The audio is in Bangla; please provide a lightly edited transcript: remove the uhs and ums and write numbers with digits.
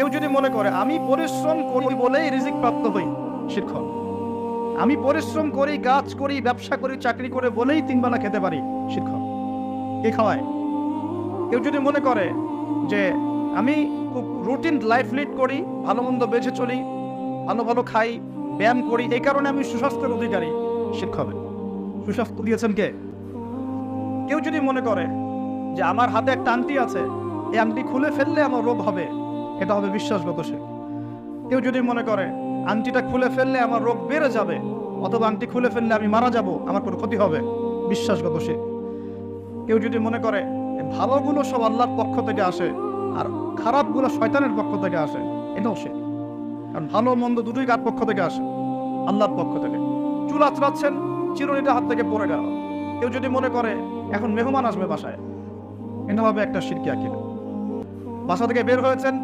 কেউ যদি মনে করে আমি পরিশ্রম করি বলেই রিজিক প্রাপ্ত হই, শিরক। আমি পরিশ্রম করি, কাজ করি, ব্যবসা করি, চাকরি করে বলেই 3 বেলা খেতে পারি, শিরক। কে খাওয়ায়? কেউ যদি মনে করে যে আমি খুব রুটিন লাইফ লিড করি, ভালো মন্দ বেঁচে চলি, ভালো ভালো খাই, ব্যায়াম করি, এই কারণে আমি সুস্বাস্থ্যের অধিকারী, শিরক হবে। সুস্বাস্থ্য দিয়েছেন কে? কেউ যদি মনে করে যে আমার হাতে একটা আংটি আছে, এই আংটি খুলে ফেললে আমার রোগ হবে, এটা হবে বিশ্বাসগত শিরক। কেউ যদি মনে করে আংটিটা খুলে ফেললে আমার রোগ বেড়ে যাবে, অথবা আংটি খুলে ফেললে আমি মারা যাব, আমার কোনো ক্ষতি হবে, বিশ্বাসগত শিরক। কেউ যদি মনে করে ভালোগুলো সব আল্লাহর পক্ষ থেকে আসে আর খারাপগুলো শয়তানের পক্ষ থেকে আসে, এটাও শিরক। কারণ ভালো মন্দ দুটোই কার পক্ষ থেকে আসে? আল্লাহর পক্ষ থেকে। চুল আঁচড়াচ্ছেন, চিরুনিটা হাত থেকে পড়ে গেল। কেউ যদি মনে করে এখন মেহমান আসবে বাসায়, এটা হবে একটা শিরকি আকীদা। বাসা থেকে বের হয়েছেন,